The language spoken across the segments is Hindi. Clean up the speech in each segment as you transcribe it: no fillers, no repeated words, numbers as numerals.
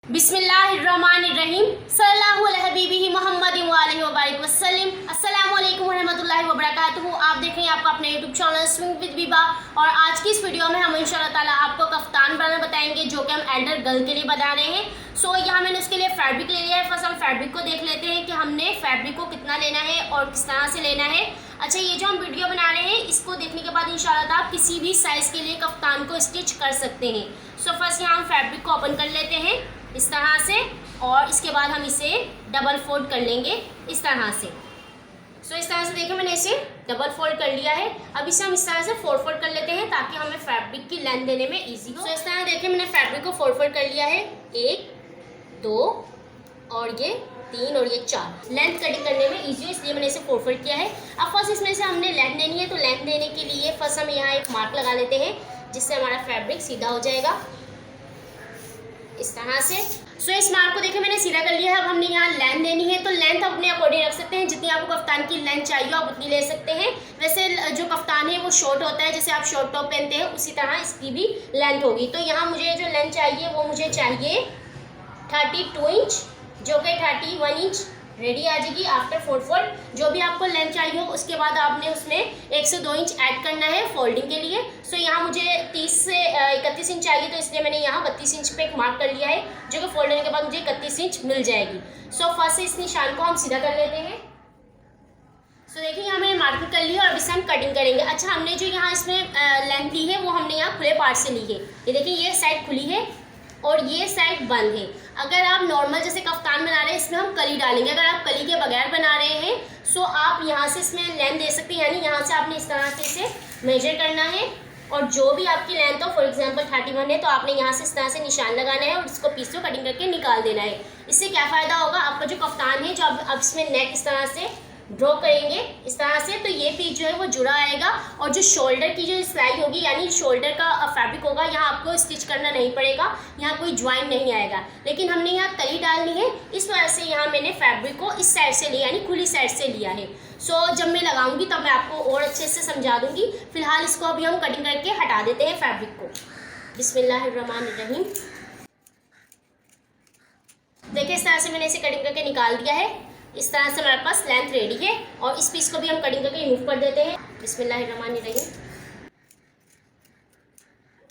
बिस्मिल्लाहिर्रहमानिर्रहीम सल्लल्लाहु अलैहि हबीबिही मुहम्मदिन व आलिहि व बारिक वसल्लम। अस्सलामु अलैकुम व रहमतुल्लाहि व बरकातुहू। आप देख रहे हैं आपका अपना YouTube channel swing with Vibha और आज की इस वीडियो में हम इंशाल्लाह ताला आपको कफ्तान बनाना बताएंगे जो कि हम एल्डर गर्ल के लिए बना रहे हैं। सो यहाँ मैंने उसके लिए फैब्रिक ले लिया है। फर्स्ट हम फैब्रिक को देख लेते हैं कि हमने फैब्रिक को कितना लेना है और किस तरह से लेना है। अच्छा, ये जो हम वीडियो बना रहे हैं इसको देखने के बाद इंशाल्लाह आप किसी भी साइज़ के लिए कफ्तान को स्टिच कर सकते हैं। सो फर्स्ट यहाँ हम फैब्रिक को ओपन कर लेते हैं इस तरह से और इसके बाद हम इसे डबल फोल्ड कर लेंगे इस तरह से। सो इस तरह से देखिए मैंने इसे डबल फोल्ड कर लिया है। अब इसे हम इस तरह से फोर फोल्ड कर लेते हैं ताकि हमें फैब्रिक की लेंथ देने में इजी हो। सो इस तरह देखिए मैंने फैब्रिक को फोर फोल्ड कर लिया है, 1 2 और ये 3 और ये 4। लेंथ कटिंग करने में इजी हो इसलिए मैंने इसे फोर फोल्ड किया है। अब फर्स्ट इसमें से हमने लेंथ देनी है, तो लेंथ देने के लिए फर्स्ट हम यहाँ एक मार्क लगा लेते हैं जिससे हमारा फैब्रिक सीधा हो जाएगा इस तरह से। सो इस मार्क को देखिए मैंने सीधा कर लिया है। अब हमने यहाँ लेंथ देनी है, तो लेंथ अपने अकॉर्डिंग रख सकते हैं, जितनी आपको कफ्तान की लेंथ चाहिए आप उतनी ले सकते हैं। वैसे जो कफ्तान है वो शॉर्ट होता है, जैसे आप शॉर्ट टॉप पहनते हैं उसी तरह इसकी भी लेंथ होगी। तो यहाँ मुझे जो लेंथ चाहिए वो मुझे चाहिए 32 इंच, जो कि 31 इंच रेडी आ जाएगी आफ्टर फोर फोल्ड। जो भी आपको लेंथ चाहिए हो उसके बाद आपने उसमें 1 से 2 इंच ऐड करना है फोल्डिंग के लिए। सो यहाँ मुझे 30 से 31 इंच चाहिए, तो इसलिए मैंने यहाँ 32 इंच पे एक मार्क कर लिया है, जो कि फोल्ड होने के बाद मुझे 31 इंच मिल जाएगी। सो फर्स्ट से इस निशान को हम सीधा कर लेते हैं। सो देखिए यहाँ मैंने मार्किंग कर ली है और अब इसे हम कटिंग करेंगे। अच्छा, हमने जो यहाँ इसमें लेंथ ली है वो हमने यहाँ खुले पार्ट से ली है। ये देखिए ये साइड खुली है और ये साइड बंद है। अगर आप नॉर्मल जैसे कफ्तान बना रहे हैं इसमें हम कली डालेंगे, अगर आप कली के बगैर बना रहे हैं सो आप यहाँ से इसमें लेंथ दे सकते हैं, यानी यहाँ से आपने इस तरह से इसे मेजर करना है और जो भी आपकी लेंथ हो, फॉर एग्जांपल 31 है तो आपने यहाँ से इस तरह से निशान लगाना है और इसको पीस को कटिंग करके निकाल देना है। इससे क्या फ़ायदा होगा, आपका जो कफ्तान है जो अब इसमें नेक इस तरह से ड्रॉ करेंगे इस तरह से, तो ये पीस जो है वो जुड़ा आएगा और जो शोल्डर की जो सिलाई होगी यानी शोल्डर का फैब्रिक होगा यहाँ आपको स्टिच करना नहीं पड़ेगा, यहाँ कोई ज्वाइन नहीं आएगा। लेकिन हमने यहाँ कली डालनी है, इस वजह से यहाँ मैंने फैब्रिक को इस साइड से लिया यानी खुली साइड से लिया है। सो जब मैं लगाऊंगी तब मैं आपको और अच्छे से समझा दूंगी। फिलहाल इसको अभी हम कटिंग करके हटा देते हैं फैब्रिक को। बिस्मिल्लाहिर्रहमानिर्रहीम। देखिए इस तरह से मैंने इसे कटिंग करके निकाल दिया है। इस तरह से हमारे पास लेंथ रेडी है और इस पीस को भी हम कटिंग करके रिमूव कर देते हैं। बिस्मिल्लाहिर्रहमानिर्रहीम।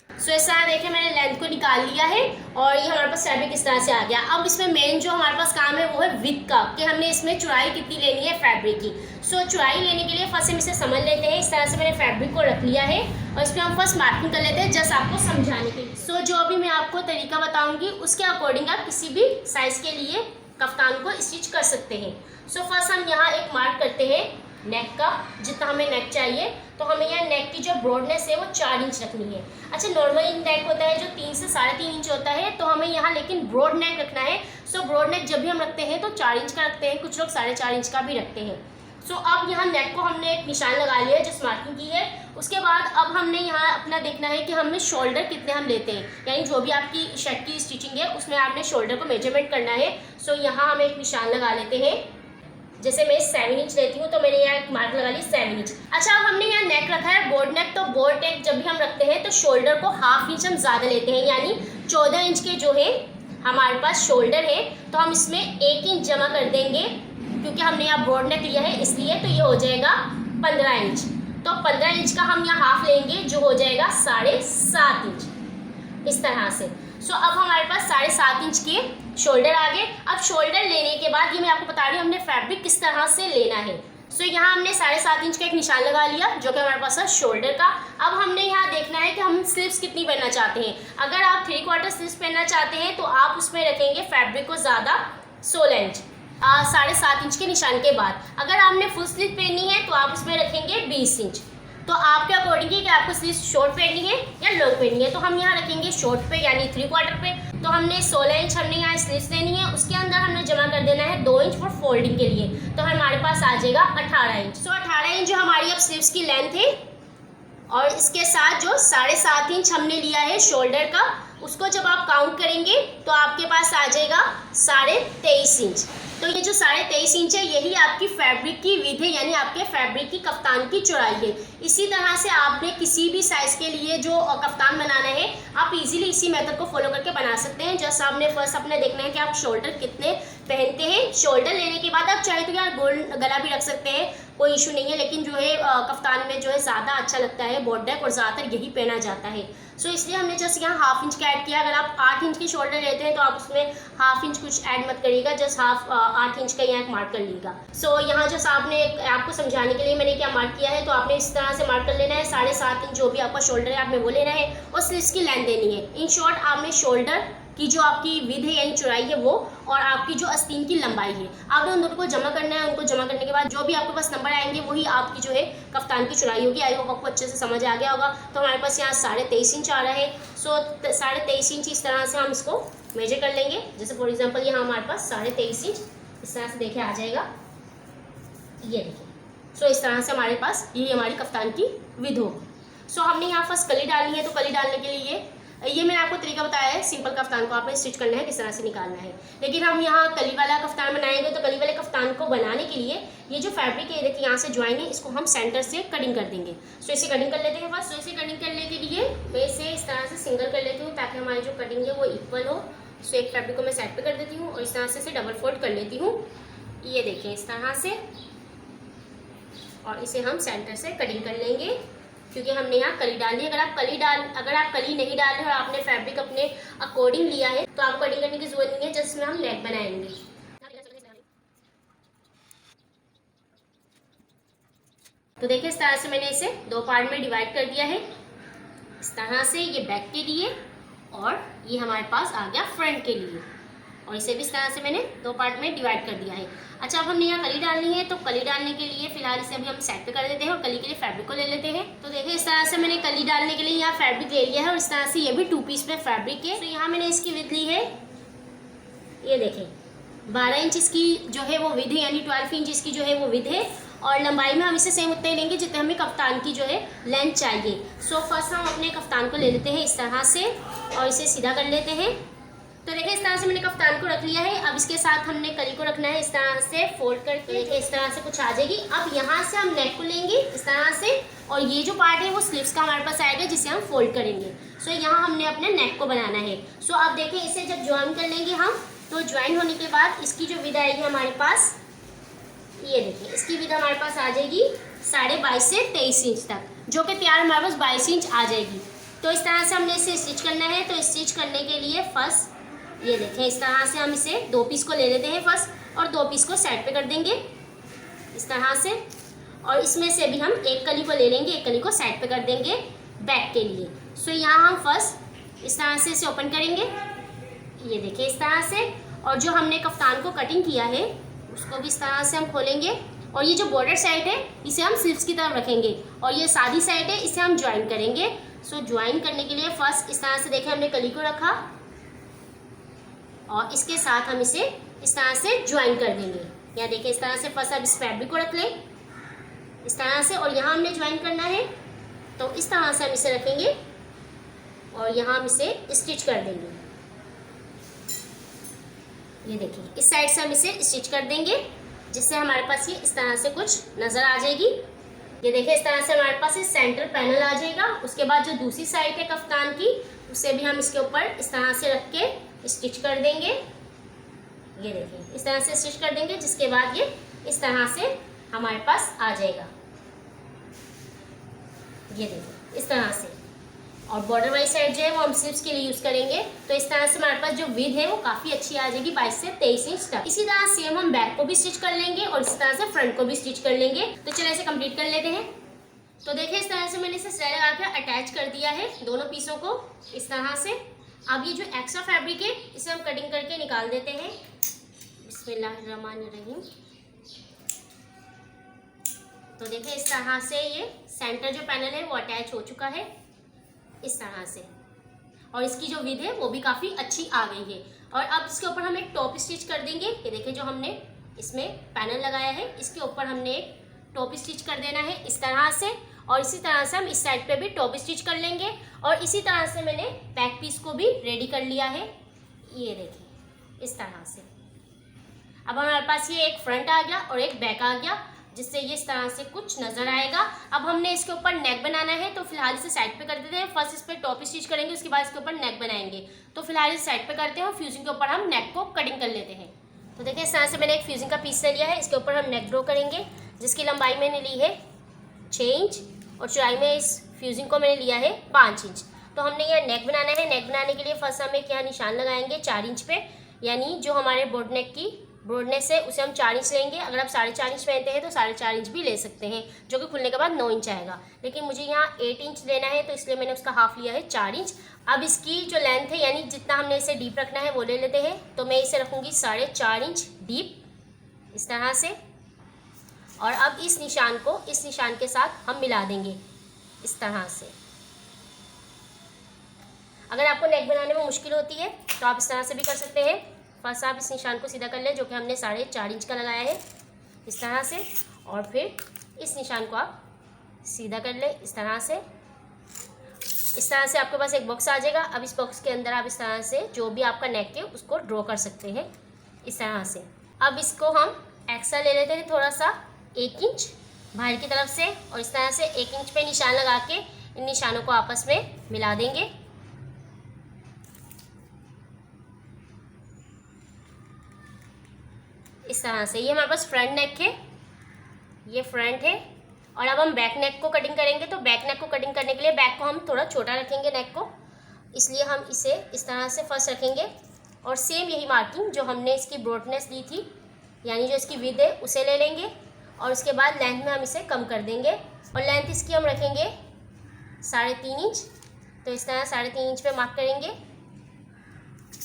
सो इस तरह देखिए मैंने लेंथ को निकाल लिया है और ये हमारे पास फैब्रिक इस तरह से आ गया। अब इसमें मेन जो हमारे पास काम है वो है विड्थ का, कि हमने इसमें चौड़ाई कितनी लेनी है फैब्रिक की। सो चौड़ाई लेने के लिए फर्स्ट हम इसे समझ लेते हैं। इस तरह से मैंने फैब्रिक को रख लिया है और इसमें हम फर्स्ट मार्किंग कर लेते हैं जस्ट आपको समझाने के लिए। सो जो भी मैं आपको तरीका बताऊँगी उसके अकॉर्डिंग आप किसी भी साइज़ के लिए कफ्तान को स्टिच कर सकते हैं। सो फर्स्ट हम यहाँ एक मार्क करते हैं नेक का, जितना हमें नेक चाहिए। तो हमें यहाँ नेक की जो ब्रॉडनेस है वो 4 इंच रखनी है। अच्छा, नॉर्मल नेक होता है जो 3 से 3.5 इंच होता है, तो हमें यहाँ लेकिन ब्रॉड नेक रखना है। सो ब्रॉड नेक जब भी हम रखते हैं तो 4 इंच का रखते हैं, कुछ लोग 4.5 इंच का भी रखते हैं। सो अब यहाँ नेक को हमने एक निशान लगा लिया है जिस मार्किंग की है। उसके बाद अब हमने यहाँ अपना देखना है कि हमें शोल्डर कितने हम लेते हैं, यानी जो भी आपकी शर्ट की स्टिचिंग है उसमें आपने शोल्डर को मेजरमेंट करना है। सो यहाँ हम एक निशान लगा लेते हैं। जैसे मैं 7 इंच लेती हूँ तो मैंने यहाँ एक मार्क लगा ली 7 इंच। अच्छा, अब हमने यहाँ नेक रखा है बोर्ड नेक, तो बोर्ड नेक जब भी हम रखते हैं तो शोल्डर को ½ इंच हम ज़्यादा लेते हैं, यानी 14 इंच के जो है हमारे पास शोल्डर है तो हम इसमें 1 इंच जमा कर देंगे, क्योंकि हमने यहाँ ब्रॉड नेक लिया है इसलिए। तो ये हो जाएगा 15 इंच। तो 15 इंच का हम यहाँ हाफ लेंगे जो हो जाएगा 7.5 इंच इस तरह से। सो अब हमारे पास 7.5 इंच के शोल्डर आ गए। अब शोल्डर लेने के बाद ये मैं आपको बता रही हूँ हमने फैब्रिक किस तरह से लेना है। सो यहाँ हमने 7.5 इंच का एक निशान लगा लिया जो कि हमारे पास है शोल्डर का। अब हमने यहाँ देखना है कि हम स्लीव्स कितनी पहनना चाहते हैं। अगर आप 3/4 स्लीव्स पहनना चाहते हैं तो आप उसमें रखेंगे फैब्रिक को ज़्यादा 16 इंच 7.5 इंच के निशान के बाद। अगर आपने फुल स्लीव पहननी है तो आप उसमें रखेंगे 20 इंच। तो आपके अकॉर्डिंग है कि आपको स्लीव शॉर्ट पहननी है या लॉन्ग पहननी है। तो हम यहाँ रखेंगे शॉर्ट पे यानी 3/4 पे। तो हमने 16 इंच हमने यहाँ स्लीव्स लेनी है, उसके अंदर हमने जमा कर देना है 2 इंच फॉर फोल्डिंग के लिए, तो हमारे पास आ जाएगा 18 इंच। सो 18 इंच जो हमारी अब स्लीव्स की लेंथ है और इसके साथ जो 7.5 इंच हमने लिया है शोल्डर का, उसको जब आप काउंट करेंगे तो आपके पास आ जाएगा 23.5 इंच। तो ये जो 23.5 इंच है यही आपकी फैब्रिक की विड्थ है, यानी आपके फैब्रिक की कफ्तान की चौड़ाई है। इसी तरह से आपने किसी भी साइज़ के लिए जो कफ्तान बनाना है आप इजीली इसी मेथड को फॉलो करके बना सकते हैं। जस्ट आपने फर्स्ट अपने देखना है कि आप शोल्डर कितने पहनते हैं। शोल्डर लेने के बाद आप चाहे तो यार गोल गला भी रख सकते हैं, कोई इशू नहीं है, लेकिन जो है कफ्तान में जो है ज़्यादा अच्छा लगता है बॉर्डर और ज़्यादातर यही पहना जाता है। सो इसलिए हमने जस्ट यहाँ हाफ इंच का ऐड किया। अगर आप 8 इंच की शोल्डर लेते हैं तो आप उसमें हाफ इंच कुछ ऐड मत करिएगा, जस्ट 8 इंच का यहाँ मार्क कर लीजिएगा। सो यहाँ जस्ट आपने आपको समझाने के लिए मैंने क्या मार्क किया है, तो आपने इस तरह से मार्क कर लेना है 7.5 इंच जो भी आपका शोल्डर है आपने वो लेना है और स्लीव्स की लेंथ देनी है। इन शॉर्ट आपने शोल्डर की जो आपकी विड्थ है यानी चौड़ाई है वो और आपकी जो आस्तीन की लंबाई है आपने उन दोनों को जमा करना है। उनको जमा करने के बाद जो भी आपके पास नंबर आएंगे वही आपकी जो है कफ्तान की चौड़ाई होगी। आई होप आपको अच्छे से समझ आ गया होगा। तो हमारे पास यहाँ 23.5 इंच आ रहा है। सो 23.5 इंच इस तरह से हम इसको मेजर कर लेंगे। जैसे फॉर एग्जाम्पल यहाँ हमारे पास 23.5 इंच इस तरह से देखिए आ जाएगा, ये देखिए। सो इस तरह से हमारे पास ये हमारी कफ्तान की विड्थ होगी। सो हमने यहाँ फर्स्ट कली डालनी है, तो कली डालने के लिए ये मैंने आपको तरीका बताया है। सिंपल कफ्तान को आपने स्टिच करना है, किस तरह से निकालना है। लेकिन हम यहाँ कली वाला कफ्तान बनाएंगे, तो कली वाले कफ्तान को बनाने के लिए ये जो फैब्रिक है देखिए यहाँ से ज्वाइन है, इसको हम सेंटर से कटिंग कर देंगे। सो इसे कटिंग कर लेते हैं फर्स्ट। सो इसे कटिंग करने के लिए मैं इसे इस तरह से सिंगल कर लेती हूँ ताकि हमारी जो कटिंग है वो इक्वल हो। सो एक फैब्रिक को मैं साइड पे कर देती हूँ और इस तरह से इसे डबल फोल्ड कर लेती हूँ, ये देखें इस तरह से। और इसे हम सेंटर से कटिंग कर लेंगे क्योंकि हमने यहाँ कली डाली है। अगर आप कली नहीं डाल रहे और आपने फैब्रिक अपने अकॉर्डिंग लिया है तो आपको कटिंग करने की जरूरत नहीं है, जस्ट में हम नेक बनाएंगे। तो देखिए इस तरह से मैंने इसे 2 पार्ट में डिवाइड कर दिया है। इस तरह से ये बैक के लिए और ये हमारे पास आ गया फ्रंट के लिए, और इसे भी इस तरह से मैंने 2 पार्ट में डिवाइड कर दिया है। अच्छा, अब हमने यहाँ कली डालनी है, तो कली डालने के लिए फिलहाल इसे अभी हम सेट पे कर देते हैं और कली के लिए फैब्रिक को ले लेते हैं। तो देखिए इस तरह से मैंने कली डालने के लिए यहाँ फैब्रिक ले लिया है और इस तरह से ये भी 2 पीस में फैब्रिक है। तो यहाँ मैंने इसकी विड्थ ली है, ये देखें 12 इंच इसकी जो है वो विड्थ है, यानी 12 इंच इसकी जो है वो विड्थ है। और लंबाई में हम इसे सेम उतने लेंगे जितने हमें कफ्तान की जो है लेंथ चाहिए। सो फर्स्ट हम अपने कफ्तान को ले लेते हैं इस तरह से और इसे सीधा कर लेते हैं। तो देखिए इस तरह से मैंने कफ्तान को रख लिया है। अब इसके साथ हमने कली को रखना है इस तरह से फोल्ड करके। देखिए इस तरह से कुछ आ जाएगी। अब यहाँ से हम नेक को लेंगे इस तरह से और ये जो पार्ट है वो स्लीव्स का हमारे पास आएगा जिसे हम फोल्ड करेंगे। सो यहाँ हमने अपने नेक को बनाना है। सो अब देखिए इसे जब ज्वाइन कर लेंगे हम, तो ज्वाइन होने के बाद इसकी जो विड्थ आएगी हमारे पास, ये देखिए इसकी विड्थ हमारे पास आ जाएगी 22.5 से 23 इंच तक, जो कि तैयार हमारे पास 22 इंच आ जाएगी। तो इस तरह से हमने इसे स्टिच करना है। तो स्टिच करने के लिए फर्स्ट ये देखें इस तरह से हम इसे 2 पीस को ले लेते हैं फर्स्ट और 2 पीस को साइड पे कर देंगे इस तरह से। और इसमें से भी हम एक कली को ले लेंगे, एक कली को साइड पे कर देंगे बैक के लिए। सो यहाँ हम फर्स्ट इस तरह से इसे ओपन करेंगे, ये देखिए इस तरह से। और जो हमने कफ्तान को कटिंग किया है उसको भी इस तरह से हम खोलेंगे और ये जो बॉर्डर साइड है इसे हम स्लीव्स की तरफ रखेंगे और ये सादी साइड है इसे हम ज्वाइन करेंगे। सो ज्वाइन करने के लिए फर्स्ट इस तरह से देखिए हमने कली को रखा और इसके साथ हम इसे इस तरह से ज्वाइन कर देंगे। यहाँ देखिए इस तरह से फर्स्ट अब इस फैब्रिक को रख लें इस तरह से और यहाँ हमने ज्वाइन करना है। तो इस तरह से हम इसे रखेंगे और यहाँ हम इसे स्टिच कर देंगे। ये देखिए इस साइड से हम इसे स्टिच कर देंगे जिससे हमारे पास ये इस तरह से कुछ नज़र आ जाएगी। ये देखिए इस तरह से हमारे पास ये सेंटर पैनल आ जाएगा। उसके बाद जो दूसरी साइड है कफ्तान की उसे भी हम इसके ऊपर इस तरह से रख के स्टिच कर देंगे। ये देखिए इस तरह से स्टिच कर देंगे जिसके बाद ये इस तरह से हमारे पास आ जाएगा। ये देखिए इस तरह से। और बॉर्डर वाली साइड जो है वो हम स्लीव्स के लिए यूज़ करेंगे। तो इस तरह से हमारे पास जो विड्थ है वो काफ़ी अच्छी आ जाएगी 22 से 23 इंच तक। इसी तरह सेम हम बैक को भी स्टिच कर लेंगे और इस तरह से फ्रंट को भी स्टिच कर लेंगे। तो चलिए इसे कंप्लीट कर लेते हैं। तो देखिए इस तरह से मैंने इसे सिलाई लगा के अटैच कर दिया है दोनों पीसों को इस तरह से। अब ये जो एक्स्ट्रा फैब्रिक है इसे हम कटिंग करके निकाल देते हैं। बिस्मिल्लाहिर्रहमानिर्रहीम। तो देखिए इस तरह से ये सेंटर जो पैनल है वो अटैच हो चुका है इस तरह से और इसकी जो विड्थ है वो भी काफ़ी अच्छी आ गई है। और अब इसके ऊपर हम एक टॉप स्टिच कर देंगे। ये देखिए जो हमने इसमें पैनल लगाया है इसके ऊपर हमने एक टॉप स्टिच कर देना है इस तरह से। और इसी तरह से हम इस साइड पे भी टॉप स्टिच कर लेंगे। और इसी तरह से मैंने बैक पीस को भी रेडी कर लिया है, ये देखिए इस तरह से। अब हमारे पास ये एक फ्रंट आ गया और एक बैक आ गया, जिससे ये इस तरह से कुछ नजर आएगा। अब हमने इसके ऊपर नेक बनाना है, तो फिलहाल इसे साइड पे कर देते हैं। फर्स्ट इस पर टॉप स्टिच करेंगे, उसके बाद इसके ऊपर नेक बनाएंगे। तो फिलहाल इस साइड पे करते हैं, फ्यूजिंग के ऊपर हम नेक को कटिंग कर लेते हैं। तो देखिए इस तरह से मैंने एक फ्यूजिंग का पीस ले लिया है, इसके ऊपर हम नेक ड्रॉ करेंगे, जिसकी लंबाई मैंने ली है 6 इंच और चौड़ाई में इस फ्यूजिंग को मैंने लिया है 5 इंच। तो हमने यहाँ नेक बनाना है। नेक बनाने के लिए फर्स्ट हम एक यहाँ निशान लगाएंगे 4 इंच पे, यानी जो हमारे बोर्ड नेक की ब्रॉडनेस है उसे हम 4 इंच लेंगे। अगर आप 4.5 इंच पहनते हैं तो 4.5 इंच भी ले सकते हैं, जो कि खुलने के बाद 9 इंच आएगा। लेकिन मुझे यहाँ 8 इंच लेना है, तो इसलिए मैंने उसका हाफ लिया है 4 इंच। अब इसकी जो लेंथ है, यानी जितना हमने इसे डीप रखना है वो ले लेते हैं। तो मैं इसे रखूँगी 4.5 इंच डीप इस तरह से। और अब इस निशान को इस निशान के साथ हम मिला देंगे इस तरह से। अगर आपको नेक बनाने में मुश्किल होती है तो आप इस तरह से भी कर सकते हैं। फर्स्ट आप इस निशान को सीधा कर लें, जो कि हमने 4.5 इंच का लगाया है इस तरह से, और फिर इस निशान को आप सीधा कर लें इस तरह से। इस तरह से आपके पास एक बॉक्स आ जाएगा। अब इस बॉक्स के अंदर आप इस तरह से जो भी आपका नेक है उसको ड्रॉ कर सकते हैं इस तरह से। अब इसको हम एक्स्ट्रा ले लेते हैं थोड़ा सा 1 इंच बाहर की तरफ से, और इस तरह से 1 इंच पे निशान लगा के इन निशानों को आपस में मिला देंगे। इस तरह से ये हमारे पास फ्रंट नेक है, ये फ्रंट है। और अब हम बैक नेक को कटिंग करेंगे। तो बैक नेक को कटिंग करने के लिए बैक को हम थोड़ा छोटा रखेंगे नेक को, इसलिए हम इसे इस तरह से फर्स्ट रखेंगे और सेम यही मार्किंग जो हमने इसकी ब्रॉडनेस दी थी, यानी जो इसकी विड्थ है उसे ले लेंगे, और उसके बाद लेंथ में हम इसे कम कर देंगे और लेंथ इसकी हम रखेंगे 3.5 इंच। तो इस तरह 3.5 इंच पे मार्क करेंगे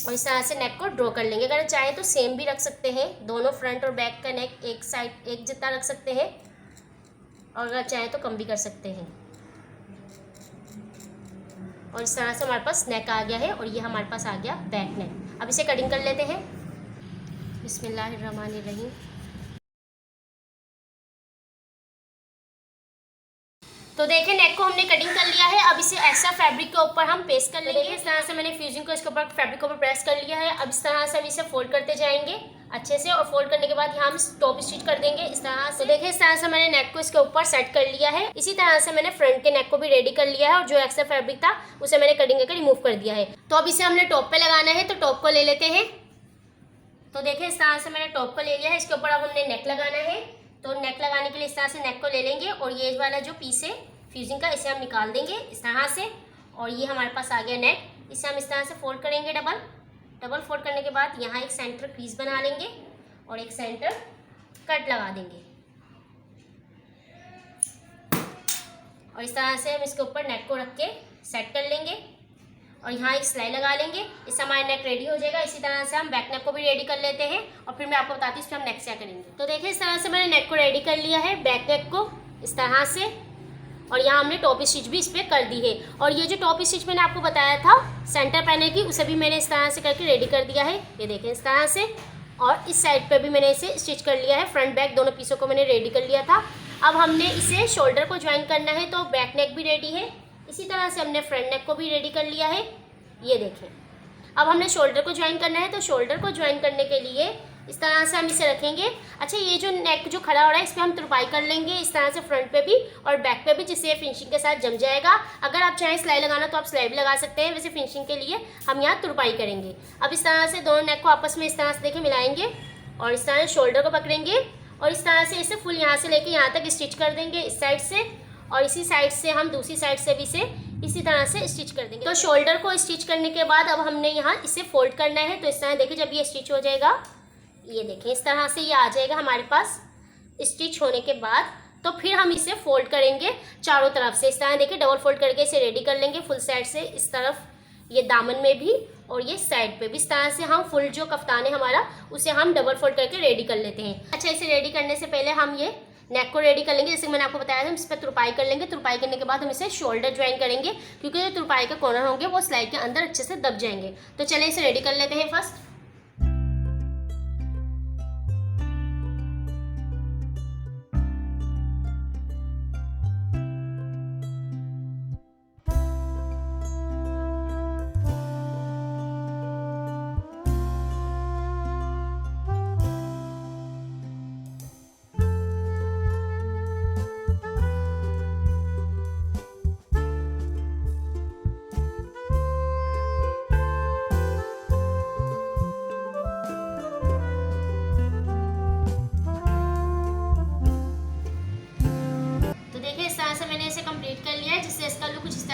और इस तरह से नेक को ड्रॉ कर लेंगे। अगर चाहें तो सेम भी रख सकते हैं, दोनों फ्रंट और बैक का नेक एक साइड एक जितना रख सकते हैं, और अगर चाहें तो कम भी कर सकते हैं। और इस तरह से हमारे पास नेक आ गया है और ये हमारे पास आ गया बैक नेक। अब इसे कटिंग कर लेते हैं। बिस्मिल्लाहिर्रहमानिर्रहीम। तो देखिए नेक को हमने कटिंग कर लिया है। अब इसे एक्स्ट्रा फैब्रिक के ऊपर हम पेस्ट कर लेंगे। इस तरह से मैंने फ्यूजिंग को इसके ऊपर फैब्रिक के ऊपर प्रेस कर लिया है। अब इस तरह से हम इसे फोल्ड करते जाएंगे अच्छे से, और फोल्ड करने के बाद यहाँ हम टॉप स्टिच कर देंगे इस तरह से। तो देखिए इस तरह से मैंने नेक को इसके ऊपर सेट कर लिया है। इसी तरह से मैंने फ्रंट के नेक को भी रेडी कर लिया है, और जो एक्स्ट्रा फैब्रिक था उसे मैंने कटिंग करके रिमूव कर दिया है। तो अब इसे हमने टॉप पे लगाना है, तो टॉप को ले लेते हैं। तो देखिए इस तरह से मैंने टॉप को ले लिया है। इसके ऊपर अब हमने नेक लगाना है। तो नेक लगाने के लिए इस तरह से नेक को ले लेंगे, और ये वाला जो पीस है फ्यूजिंग का इसे हम निकाल देंगे इस तरह से। और ये हमारे पास आ गया नेक। इसे हम इस तरह से फोल्ड करेंगे डबल फोल्ड करने के बाद यहाँ एक सेंटर क्रीज बना लेंगे और एक सेंटर कट लगा देंगे, और इस तरह से हम इसके ऊपर नेक को रख के सेट कर लेंगे और यहाँ एक सिलाई लगा लेंगे। इससे हमारा नेक रेडी हो जाएगा। इसी तरह से हम बैक नेक को भी रेडी कर लेते हैं, और फिर मैं आपको बताती हूँ इस पर हम नेक्स्ट क्या करेंगे। तो देखिए इस तरह से मैंने नेक को रेडी कर लिया है, बैक नेक को इस तरह से, और यहाँ हमने टॉप स्टिच भी इस पर कर दी है। और ये जो टॉप स्टिच मैंने आपको बताया था सेंटर पैनल की, उसे भी मैंने इस तरह से करके रेडी कर दिया है। ये देखें इस तरह से, और इस साइड पे भी मैंने इसे स्टिच कर लिया है। फ्रंट बैक दोनों पीसों को मैंने रेडी कर लिया था। अब हमने इसे शोल्डर को ज्वाइन करना है, तो बैक नेक भी रेडी है। इसी तरह से हमने फ्रंट नेक को भी रेडी कर लिया है। ये देखें अब हमने शोल्डर को ज्वाइन करना है। तो शोल्डर को ज्वाइन करने के लिए इस तरह से हम इसे रखेंगे। अच्छा, ये जो नेक जो खड़ा हो रहा है इस पर हम तुरपाई कर लेंगे इस तरह से, फ्रंट पे भी और बैक पे भी, जिससे फिनिशिंग के साथ जम जाएगा। अगर आप चाहें सिलाई लगाना तो आप सिलाई भी लगा सकते हैं, वैसे फिनिशिंग के लिए हम यहाँ तुरपाई करेंगे। अब इस तरह से दोनों नेक को आपस में इस तरह से देखें मिलाएंगे, और इस तरह से शोल्डर को पकड़ेंगे और इस तरह से इसे फुल यहाँ से लेके यहाँ तक स्टिच कर देंगे इस साइड से, और इसी साइड से हम दूसरी साइड से भी इसे इसी तरह से स्टिच कर देंगे। तो शोल्डर को स्टिच करने के बाद अब हमने यहाँ इसे फोल्ड करना है। तो इस तरह देखिए जब ये स्टिच हो जाएगा, ये देखें इस तरह से ये आ जाएगा हमारे पास स्टिच होने के बाद। तो फिर हम इसे फोल्ड करेंगे चारों तरफ से। इस तरह देखिए डबल फोल्ड करके इसे रेडी कर लेंगे फुल साइड से, इस तरफ ये दामन में भी और ये साइड पे भी। इस तरह से हम फुल जो कफ्तान है हमारा उसे हम डबल फोल्ड करके रेडी कर लेते हैं। अच्छा, इसे रेडी करने से पहले हम ये नेक को रेडी कर लेंगे। जैसे मैंने आपको बताया था, हम इस पर तुरपाई कर लेंगे। तुरपाई करने के बाद हम इसे शोल्डर ज्वाइन करेंगे, क्योंकि जो तुरपाई के कॉर्नर होंगे वो सिलाई के अंदर अच्छे से दब जाएंगे। तो चलिए इसे रेडी कर लेते हैं फर्स्ट।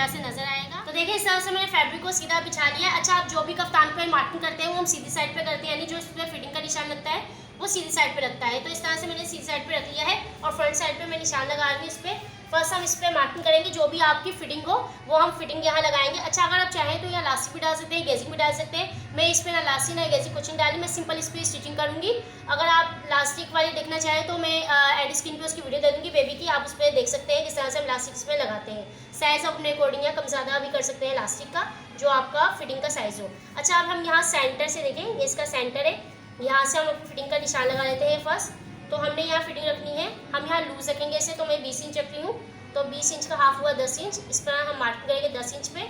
तरह से नजर आएगा। तो देखिए इस तरह से मैंने फैब्रिक को सीधा बिछा लिया। अच्छा, आप जो भी कफ्तान पे मार्किंग करते हैं वो हम सीधी साइड पे करते हैं, यानी जो इस पर फिटिंग का निशान लगता है वो सीधी साइड पे लगता है। तो इस तरह से मैंने सीधी साइड पे रख लिया है और फ्रंट साइड पे मैं निशान लगा रही हूँ इस पर। फर्स्ट हम इस पर मार्किंग करेंगे, जो भी आपकी फिटिंग हो वो हम फिटिंग यहाँ लगाएंगे। अच्छा, अगर आप चाहें तो यहाँ लास्टिक भी डाल सकते हैं, गेजिंग भी डाल सकते हैं। मैं इस पर ना लास्टिक ना गेजिंग कुछ नहीं डाली, मैं सिंपल इस पर स्टिचिंग करूँगी। अगर आप लास्टिक वाली देखना चाहें तो मैं एड स्क्रीन पे उसकी वीडियो दे दूँगी बेबी की, आप उस पर देख सकते हैं किस तरह से हम लास्टिक इस पर लगाते हैं। साइज़ अपने अकॉर्डिंग या कम ज़्यादा भी कर सकते हैं लास्टिक का, जो आपका फिटिंग का साइज़ हो। अच्छा, अब हम यहाँ सेंटर से देखें, ये इसका सेंटर है, यहाँ से हम फिटिंग का निशान लगा लेते हैं फर्स्ट। तो हमने यहाँ फिटिंग रखनी है, हम यहाँ लूज रखेंगे इसे, तो मैं 20 इंच रख रही हूँ। तो 20 इंच का हाफ हुआ 10 इंच, इस पर हम मार्क करेंगे 10 इंच पे,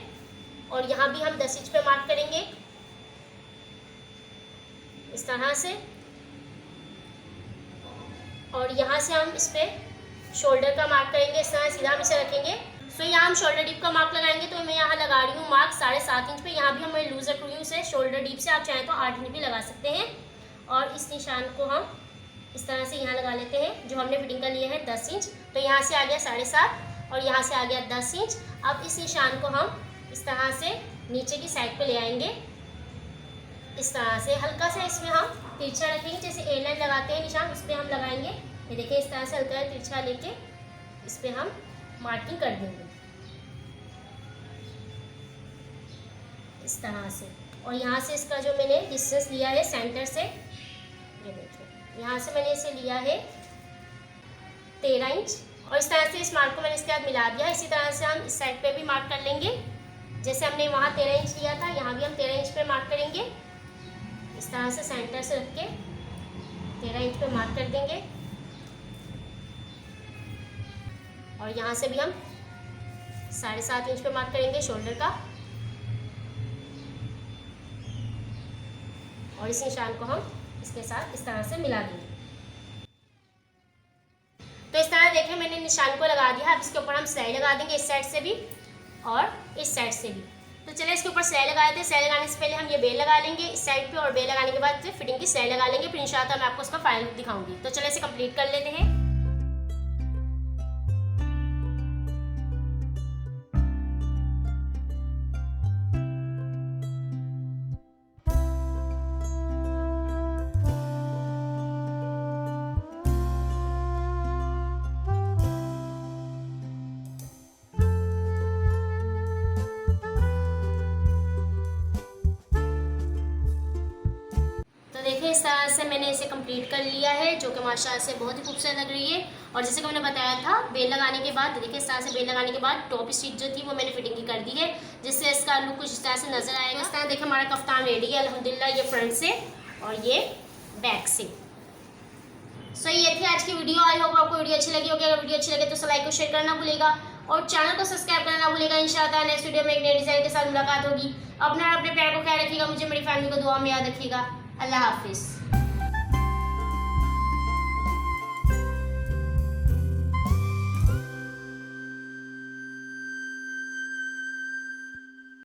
और यहाँ भी हम 10 इंच पे मार्क करेंगे इस तरह से। और यहाँ से हम इस पर शोल्डर का मार्क करेंगे, इस तरह सीधा हम इसे रखेंगे। तो यहाँ हम शोल्डर डीप का मार्क लगाएंगे, तो मैं यहाँ लगा रही हूँ मार्क 7.5 इंच पे। यहाँ भी हम लूज रख रही हूँ इसे शोल्डर डीप से, आप चाहें तो 8 इंच भी लगा सकते हैं। और इस निशान को हम इस तरह से यहाँ लगा लेते हैं, जो हमने फिटिंग का लिया है 10 इंच। तो यहाँ से आ गया 7.5 और यहाँ से आ गया 10 इंच। अब इस निशान को हम इस तरह से नीचे की साइड पे ले आएंगे, इस तरह से हल्का सा इसमें हम तिरछा रखेंगे, जैसे ए लाइन लगाते हैं निशान उस पर हम लगाएंगे। ये देखिए इस तरह से हल्का तिरछा लेके इस पर हम मार्किंग कर देंगे इस तरह से। और यहाँ से इसका जो मैंने डिस्टेंस लिया है सेंटर से, ये देखिए यहाँ से मैंने इसे लिया है 13 इंच, और इस तरह से इस मार्क को मैंने इसके साथ मिला दिया। इसी तरह से हम इस साइड पे भी मार्क कर लेंगे, जैसे हमने वहाँ 13 इंच लिया था, यहाँ भी हम 13 इंच पे मार्क करेंगे। इस तरह से सेंटर से रख के 13 इंच पे मार्क कर देंगे, और यहाँ से भी हम 7.5 इंच पे मार्क करेंगे शोल्डर का, और इस निशान को हम इसके साथ इस तरह से मिला देंगे। तो इस तरह देखिए मैंने निशान को लगा दिया। अब इसके ऊपर हम सिलाई लगा देंगे, इस साइड से भी और इस साइड से भी। तो चलिए इसके ऊपर सिलाई लगा देते हैं। सिलाई लगाने से पहले हम ये बेल लगा लेंगे इस साइड पे, और बेल लगाने के बाद फिटिंग की सिलाई लगा लेंगे। फिर इंशाल्लाह मैं आपको उसका फाइनल लुक दिखाऊंगी। तो चलिए इसे कंप्लीट कर लेते हैं। देखिए इस तरह से मैंने इसे कंप्लीट कर लिया है, जो कि माशाल्लाह से बहुत ही खूबसूरत लग रही है। और जैसे कि मैंने बताया था, बेल लगाने के बाद देखिए इस तरह से बेल लगाने के बाद टॉप स्टिच जो थी वो मैंने फिटिंग की कर दी है, जिससे इसका लुक कुछ इस तरह से नजर आएगा। इस तरह देखिए हमारा कफ्तान रेडी है अल्हम्दुलिल्लाह, ये फ्रंट से और ये बैक से। सो ये थी आज की वीडियो। आई होप आपको वीडियो अच्छी लगी होगी। अगर वीडियो अच्छी लगे तो लाइक और शेयर करना भूलेगा, और चैनल को सब्सक्राइब करना भूलेगा। इंशाल्लाह नेक्स्ट वीडियो में एक नए डिज़ाइन के साथ मुलाकात होगी। अपने प्यार को ख्याल रखिएगा, मुझे मेरी फैमिली को दुआ में याद रखिएगा। अल्लाह हाफिज़।